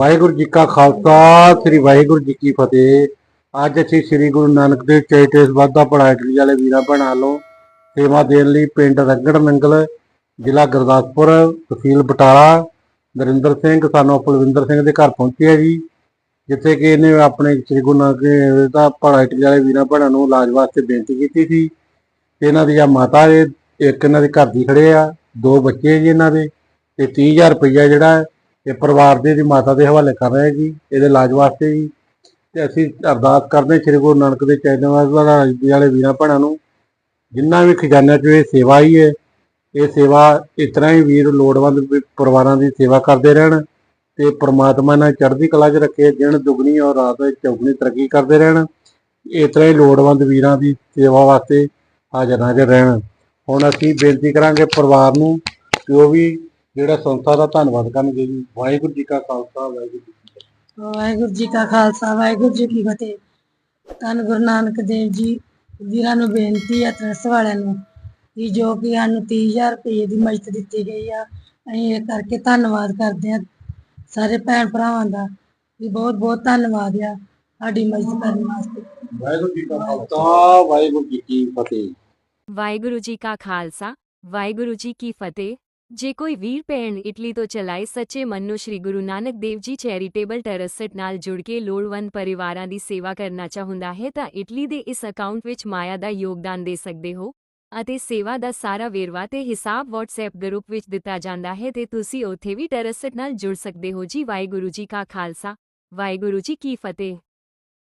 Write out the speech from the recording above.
ਵਾਹਿਗੁਰੂ ਜੀ ਕਾ ਖਾਲਸਾ ਸ੍ਰੀ ਵਾਹਿਗੁਰੂ ਜੀ ਕੀ ਫਤਿਹ। ਅੱਜ ਅਸੀਂ ਸ੍ਰੀ ਗੁਰੂ ਨਾਨਕ ਦੇਵ ਚੈਰੀਟੇਬਲ ਸਭਾ ਦਾ ਭਲਾ ਇਟਲੀ ਵਾਲੇ ਵੀਰਾਂ ਭੈਣਾਂ ਵੱਲੋਂ ਸੇਵਾ ਦੇਣ ਲਈ ਪਿੰਡ ਰੰਗੜ ਨੰਗਲ, ਜ਼ਿਲ੍ਹਾ ਗੁਰਦਾਸਪੁਰ, ਤਹਿਸੀਲ ਬਟਾਲਾ, ਨਰਿੰਦਰ ਸਿੰਘ ਸਾਨੂੰ ਕੁਲਵਿੰਦਰ ਸਿੰਘ ਦੇ ਘਰ ਪਹੁੰਚੇ ਜੀ, ਜਿੱਥੇ ਕਿ ਇਹਨੇ ਆਪਣੇ ਸ੍ਰੀ ਗੁਰੂ ਨਾਨਕ ਦੇਵ ਦਾ ਭਲਾ ਇਟਲੀ ਵਾਲੇ ਵੀਰਾਂ ਭੈਣਾਂ ਨੂੰ ਇਲਾਜ ਵਾਸਤੇ ਬੇਨਤੀ ਕੀਤੀ ਸੀ। ਤੇ ਇਹਨਾਂ ਦੀ ਆ ਮਾਤਾ ਜੇ ਇੱਕ ਇਹਨਾਂ ਦੇ ਘਰ ਦੀ ਖੜੇ ਆ, ਦੋ ਬੱਚੇ ਜੀ ਇਹਨਾਂ ਦੇ, ਤੇ 30,000 ਰੁਪਈਆ ਜਿਹੜਾ ਇਹ ਪਰਿਵਾਰ ਦੇ ਦੀ ਮਾਤਾ ਦੇ ਹਵਾਲੇ ਕਰ ਰਹੇ ਜੀ ਇਹਦੇ ਇਲਾਜ ਵਾਸਤੇ ਜੀ। ਤੇ ਅਸੀਂ ਅਰਦਾਸ ਕਰਦੇ ਸ੍ਰੀ ਗੁਰੂ ਨਾਨਕ ਦੇ ਚੈਰੀਟੇਬਲ ਵਾਲੇ ਵੀਰਾਂ ਭੈਣਾਂ ਨੂੰ, ਜਿੰਨਾ ਵੀ ਖਜ਼ਾਨੇ 'ਚ ਇਹ ਸੇਵਾ ਹੀ ਹੈ, ਇਹ ਸੇਵਾ ਇਸ ਤਰ੍ਹਾਂ ਹੀ ਵੀਰ ਲੋੜਵੰਦ ਪਰਿਵਾਰਾਂ ਦੀ ਸੇਵਾ ਕਰਦੇ ਰਹਿਣ ਤੇ ਪ੍ਰਮਾਤਮਾ ਨਾਲ ਚੜ੍ਹਦੀ ਕਲਾ 'ਚ ਰੱਖੇ, ਦਿਨ ਦੁਗਣੀ ਔਰ ਰਾਤ ਚੌਗੁਣੀ ਤਰੱਕੀ ਕਰਦੇ ਰਹਿਣ। ਇਸ ਤਰ੍ਹਾਂ ਹੀ ਲੋੜਵੰਦ ਵੀਰਾਂ ਦੀ ਸੇਵਾ ਵਾਸਤੇ ਹਾਜ਼ਰ ਨਾਜ਼ਰ ਰਹਿਣ। ਹੁਣ ਅਸੀਂ ਬੇਨਤੀ ਕਰਾਂਗੇ ਪਰਿਵਾਰ ਨੂੰ ਕਿ ਉਹ ਵੀ ਜਿਹੜਾ ਸੰਸਥਾ ਦਾ ਧੰਨਵਾਦ ਕਰਨਗੇ ਜੀ। ਵਾਹਿਗੁਰੂ ਜੀ ਕਾ ਖਾਲਸਾ, ਵਾਹਿਗੁਰੂ ਜੀ ਕੀ ਫਤਿਹ। ਵਾਹਿਗੁਰੂ ਜੀ ਕਾ ਖਾਲਸਾ, ਵਾਹਿਗੁਰੂ ਜੀ ਕੀ ਫਤਿਹ। ਧੰਨ ਗੁਰੂ ਨਾਨਕ ਦੇਵ ਜੀ ਵੀਰਾਂ ਨੂੰ ਬੇਨਤੀ ਹੈ, ਟਰੱਸਟ ਵਾਲਿਆਂ ਨੂੰ, ਕਿ ਜੋ ਕਿ ਸਾਨੂੰ 30,000 ਰੁਪਏ ਦੀ ਮਦਦ ਦਿੱਤੀ ਗਈ ਆ, ਅਸੀਂ ਇਹ ਕਰਕੇ ਧੰਨਵਾਦ ਕਰਦੇ ਹਾਂ ਸਾਰੇ ਭੈਣ ਭਰਾਵਾਂ ਦਾ, ਵੀ ਬਹੁਤ ਬਹੁਤ ਧੰਨਵਾਦ ਆ ਸਾਡੀ ਮਦਦ ਕਰਨ ਵਾਸਤੇ। ਵਾਹਿਗੁਰੂ ਜੀ ਕਾ ਖਾਲਸਾ, ਵਾਹਿਗੁਰੂ ਜੀ ਕੀ ਫਤਿਹ। ਵਾਹਿਗੁਰੂ ਜੀ ਕਾ ਖਾਲਸਾ, ਵਾਹਿਗੁਰੂ ਜੀ ਕੀ ਫਤਿਹ। ਜੇ ਕੋਈ ਵੀਰ ਭੈਣ ਇਟਲੀ ਤੋਂ ਚਲਾਏ ਸੱਚੇ ਮਨ ਨੂੰ ਸ੍ਰੀ ਗੁਰੂ ਨਾਨਕ ਦੇਵ ਜੀ ਚੈਰੀਟੇਬਲ ਟਰੱਸਟ ਨਾਲ ਜੁੜ ਕੇ ਲੋੜਵੰਦ ਪਰਿਵਾਰਾਂ ਦੀ ਸੇਵਾ ਕਰਨਾ ਚਾਹੁੰਦਾ ਹੈ ਤਾਂ ਇਟਲੀ ਦੇ ਇਸ ਅਕਾਊਂਟ ਵਿੱਚ ਮਾਇਆ ਦਾ ਯੋਗਦਾਨ ਦੇ ਸਕਦੇ ਹੋ ਅਤੇ ਸੇਵਾ ਦਾ ਸਾਰਾ ਵੇਰਵਾ ਤੇ ਹਿਸਾਬ WhatsApp ਗਰੁੱਪ ਵਿੱਚ ਦਿੱਤਾ ਜਾਂਦਾ ਹੈ ਤੇ ਤੁਸੀਂ ਉੱਥੇ ਵੀ ਟਰੱਸਟ ਨਾਲ ਜੁੜ ਸਕਦੇ ਹੋ ਜੀ। ਵਾਹਿਗੁਰੂ ਜੀ ਕਾ ਖਾਲਸਾ, ਵਾਹਿਗੁਰੂ ਜੀ ਕੀ ਫਤਿਹ।